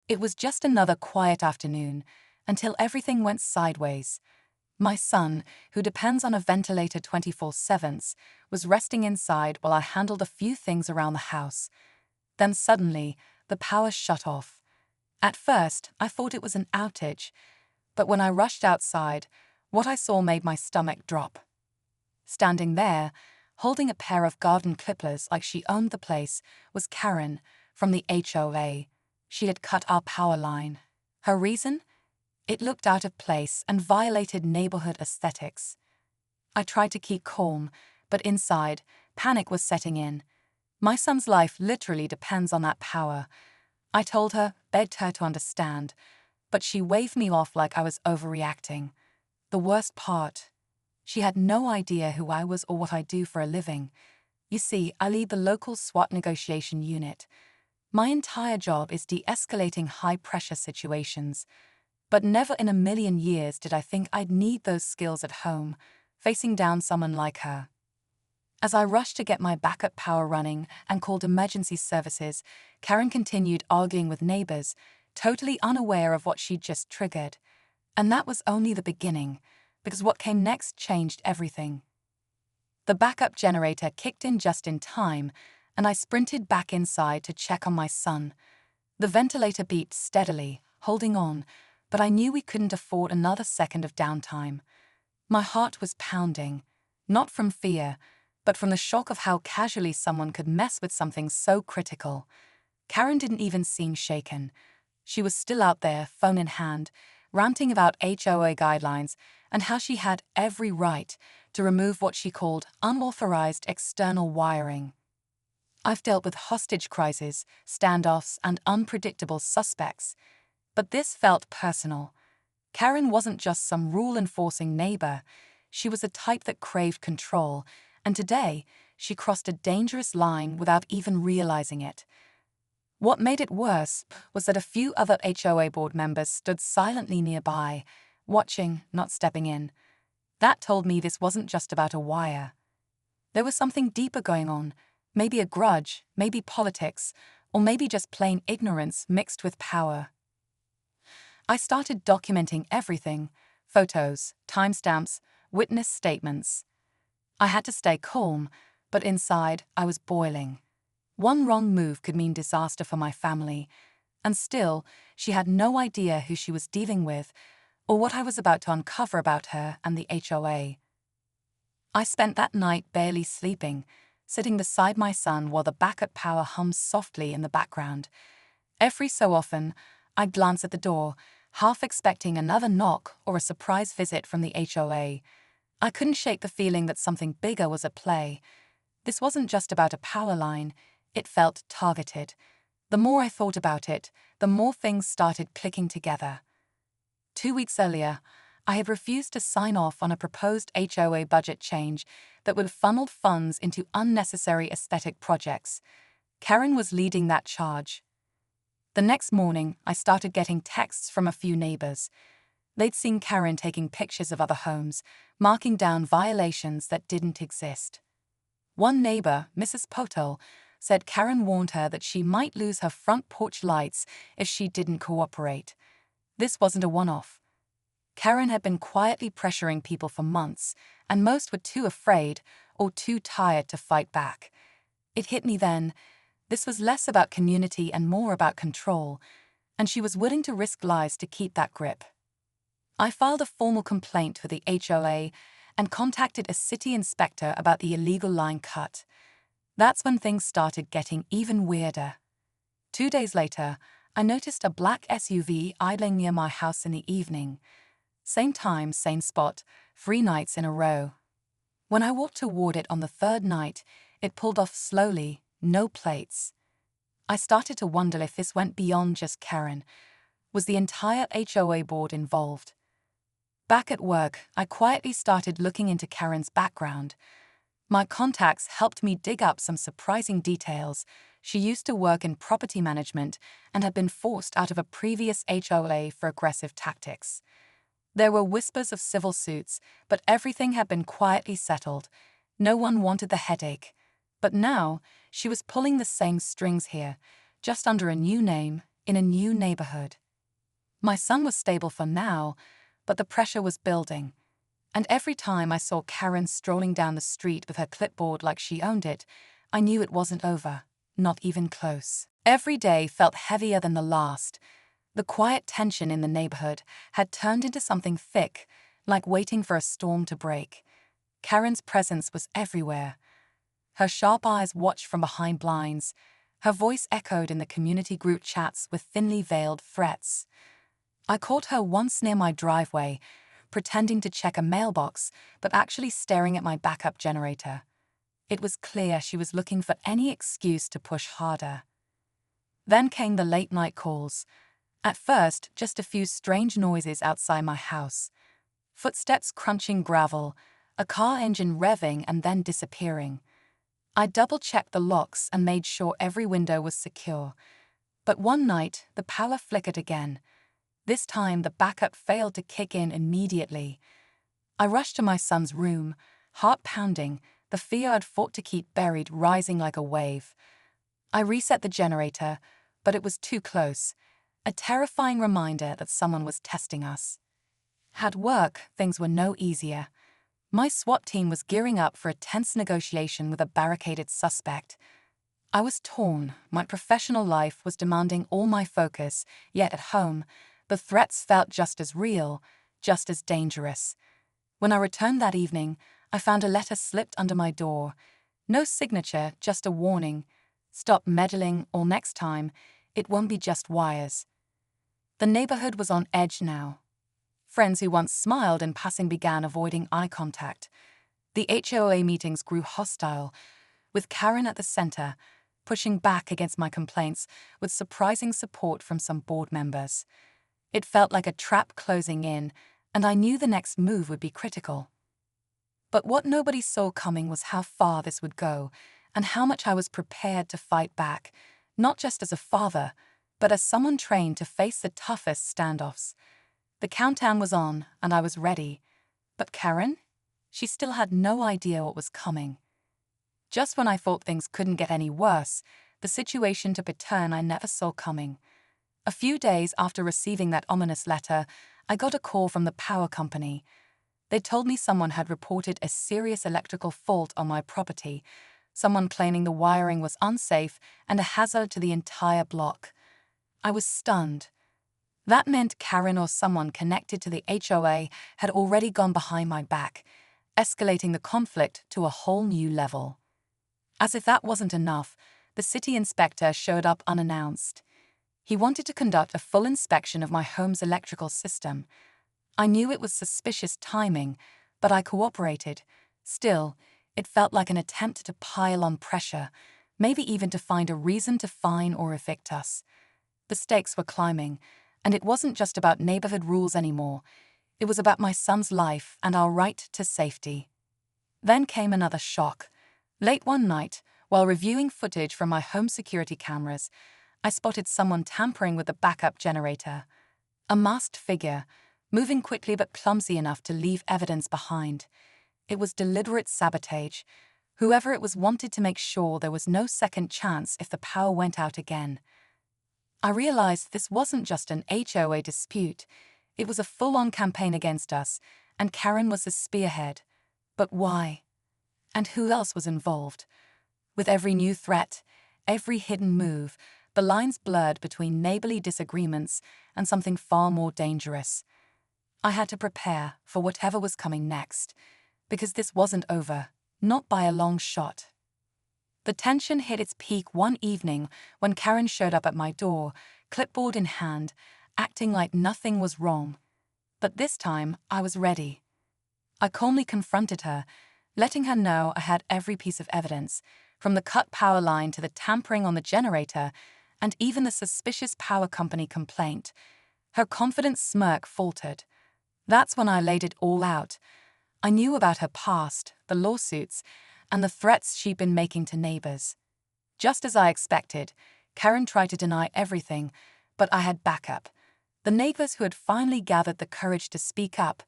It was just another quiet afternoon, until everything went sideways. My son, who depends on a ventilator 24/7, was resting inside while I handled a few things around the house. Then suddenly, the power shut off. At first, I thought it was an outage, but when I rushed outside, what I saw made my stomach drop. Standing there, holding a pair of garden clippers like she owned the place, was Karen from the HOA. She had cut our power line. Her reason? It looked out of place and violated neighborhood aesthetics. I tried to keep calm, but inside, panic was setting in. My son's life literally depends on that power. I told her, begged her to understand, but she waved me off like I was overreacting. The worst part, she had no idea who I was or what I do for a living. You see, I lead the local SWAT negotiation unit. My entire job is de-escalating high-pressure situations. But never in a million years did I think I'd need those skills at home, facing down someone like her. As I rushed to get my backup power running and called emergency services, Karen continued arguing with neighbors, totally unaware of what she'd just triggered. And that was only the beginning, because what came next changed everything. The backup generator kicked in just in time, and I sprinted back inside to check on my son. The ventilator beeped steadily, holding on, but I knew we couldn't afford another second of downtime. My heart was pounding, not from fear, but from the shock of how casually someone could mess with something so critical. Karen didn't even seem shaken. She was still out there, phone in hand, ranting about HOA guidelines and how she had every right to remove what she called unauthorized external wiring. I've dealt with hostage crises, standoffs, and unpredictable suspects, but this felt personal. Karen wasn't just some rule-enforcing neighbor. She was a type that craved control, and today, she crossed a dangerous line without even realizing it. What made it worse was that a few other HOA board members stood silently nearby, watching, not stepping in. That told me this wasn't just about a wire. There was something deeper going on, maybe a grudge, maybe politics, or maybe just plain ignorance mixed with power. I started documenting everything: photos, timestamps, witness statements. I had to stay calm, but inside I was boiling. One wrong move could mean disaster for my family, and still, she had no idea who she was dealing with or what I was about to uncover about her and the HOA. I spent that night barely sleeping, sitting beside my son while the backup power hummed softly in the background. Every so often, I'd glance at the door, half expecting another knock or a surprise visit from the HOA. I couldn't shake the feeling that something bigger was at play. This wasn't just about a power line, it felt targeted. The more I thought about it, the more things started clicking together. 2 weeks earlier, I had refused to sign off on a proposed HOA budget change that would have funneled funds into unnecessary aesthetic projects. Karen was leading that charge. The next morning, I started getting texts from a few neighbors. They'd seen Karen taking pictures of other homes, marking down violations that didn't exist. One neighbor, Mrs. Potol, said Karen warned her that she might lose her front porch lights if she didn't cooperate. This wasn't a one-off. Karen had been quietly pressuring people for months, and most were too afraid or too tired to fight back. It hit me then. This was less about community and more about control, and she was willing to risk lies to keep that grip. I filed a formal complaint with the HOA and contacted a city inspector about the illegal line cut. That's when things started getting even weirder. 2 days later, I noticed a black SUV idling near my house in the evening. Same time, same spot, 3 nights in a row. When I walked toward it on the 3rd night, it pulled off slowly, no plates. I started to wonder if this went beyond just Karen. Was the entire HOA board involved? Back at work, I quietly started looking into Karen's background. My contacts helped me dig up some surprising details. She used to work in property management and had been forced out of a previous HOA for aggressive tactics. There were whispers of civil suits, but everything had been quietly settled. No one wanted the headache. But now, she was pulling the same strings here, just under a new name, in a new neighborhood. My son was stable for now, but the pressure was building. And every time I saw Karen strolling down the street with her clipboard like she owned it, I knew it wasn't over, not even close. Every day felt heavier than the last. The quiet tension in the neighborhood had turned into something thick, like waiting for a storm to break. Karen's presence was everywhere. Her sharp eyes watched from behind blinds. Her voice echoed in the community group chats with thinly veiled threats. I caught her once near my driveway, pretending to check a mailbox, but actually staring at my backup generator. It was clear she was looking for any excuse to push harder. Then came the late-night calls. At first, just a few strange noises outside my house. Footsteps crunching gravel, a car engine revving and then disappearing. I double-checked the locks and made sure every window was secure. But one night, the power flickered again. This time, the backup failed to kick in immediately. I rushed to my son's room, heart pounding, the fear I'd fought to keep buried rising like a wave. I reset the generator, but it was too close, a terrifying reminder that someone was testing us. At work, things were no easier. My SWAT team was gearing up for a tense negotiation with a barricaded suspect. I was torn. My professional life was demanding all my focus, yet at home, the threats felt just as real, just as dangerous. When I returned that evening, I found a letter slipped under my door. No signature, just a warning. Stop meddling, or next time, it won't be just wires. The neighborhood was on edge now. Friends who once smiled in passing began avoiding eye contact. The HOA meetings grew hostile, with Karen at the center, pushing back against my complaints with surprising support from some board members. It felt like a trap closing in, and I knew the next move would be critical. But what nobody saw coming was how far this would go, and how much I was prepared to fight back, not just as a father, but as someone trained to face the toughest standoffs. The countdown was on, and I was ready. But Karen? She still had no idea what was coming. Just when I thought things couldn't get any worse, the situation took a turn I never saw coming. A few days after receiving that ominous letter, I got a call from the power company. They told me someone had reported a serious electrical fault on my property, someone claiming the wiring was unsafe and a hazard to the entire block. I was stunned. That meant Karen or someone connected to the HOA had already gone behind my back, escalating the conflict to a whole new level. As if that wasn't enough, the city inspector showed up unannounced. He wanted to conduct a full inspection of my home's electrical system. I knew it was suspicious timing, but I cooperated. Still, it felt like an attempt to pile on pressure, maybe even to find a reason to fine or evict us. The stakes were climbing, and it wasn't just about neighborhood rules anymore. It was about my son's life and our right to safety. Then came another shock. Late one night, while reviewing footage from my home security cameras, I spotted someone tampering with the backup generator. A masked figure, moving quickly but clumsy enough to leave evidence behind. It was deliberate sabotage. Whoever it was wanted to make sure there was no second chance if the power went out again. I realized this wasn't just an HOA dispute. It was a full-on campaign against us, and Karen was the spearhead. But why? And who else was involved? With every new threat, every hidden move, the lines blurred between neighborly disagreements and something far more dangerous. I had to prepare for whatever was coming next, because this wasn't over, not by a long shot. The tension hit its peak one evening when Karen showed up at my door, clipboard in hand, acting like nothing was wrong. But this time, I was ready. I calmly confronted her, letting her know I had every piece of evidence, from the cut power line to the tampering on the generator, and even the suspicious power company complaint. Her confident smirk faltered. That's when I laid it all out. I knew about her past, the lawsuits, and the threats she'd been making to neighbors. Just as I expected, Karen tried to deny everything, but I had backup. The neighbors who had finally gathered the courage to speak up,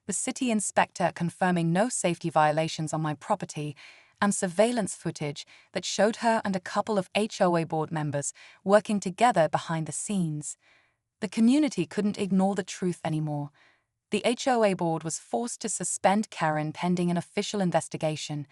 the city inspector confirming no safety violations on my property, and surveillance footage that showed her and a couple of HOA board members working together behind the scenes. The community couldn't ignore the truth anymore. The HOA board was forced to suspend Karen pending an official investigation,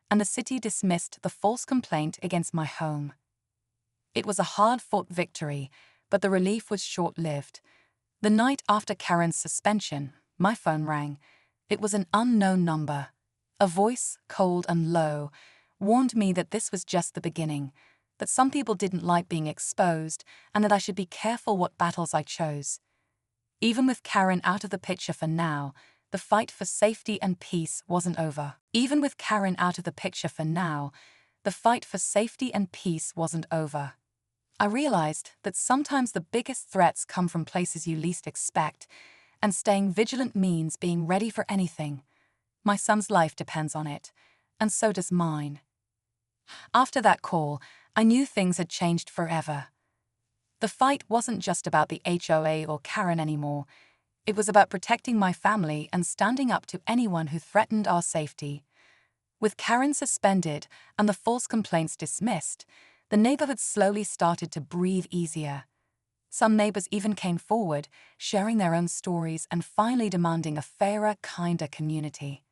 and the city dismissed the false complaint against my home. It was a hard-fought victory, but the relief was short-lived. The night after Karen's suspension, my phone rang. It was an unknown number. A voice, cold and low, warned me that this was just the beginning, that some people didn't like being exposed, and that I should be careful what battles I chose. Even with Karen out of the picture for now, the fight for safety and peace wasn't over. Even with Karen out of the picture for now, the fight for safety and peace wasn't over. I realized that sometimes the biggest threats come from places you least expect, and staying vigilant means being ready for anything. My son's life depends on it, and so does mine. After that call, I knew things had changed forever. The fight wasn't just about the HOA or Karen anymore. It was about protecting my family and standing up to anyone who threatened our safety. With Karen suspended and the false complaints dismissed, the neighborhood slowly started to breathe easier. Some neighbors even came forward, sharing their own stories and finally demanding a fairer, kinder community.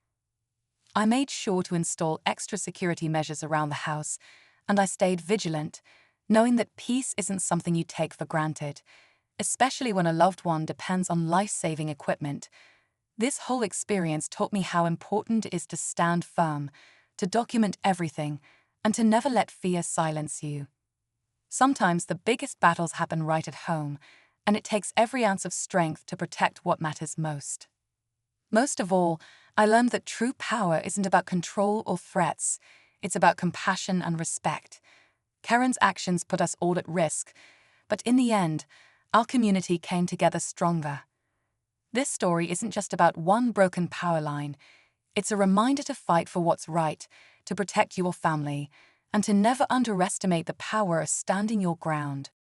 I made sure to install extra security measures around the house, and I stayed vigilant, knowing that peace isn't something you take for granted, especially when a loved one depends on life-saving equipment. This whole experience taught me how important it is to stand firm, to document everything, and to never let fear silence you. Sometimes the biggest battles happen right at home, and it takes every ounce of strength to protect what matters most. Most of all, I learned that true power isn't about control or threats, it's about compassion and respect. Karen's actions put us all at risk, but in the end, our community came together stronger. This story isn't just about one broken power line. It's a reminder to fight for what's right, to protect your family, and to never underestimate the power of standing your ground.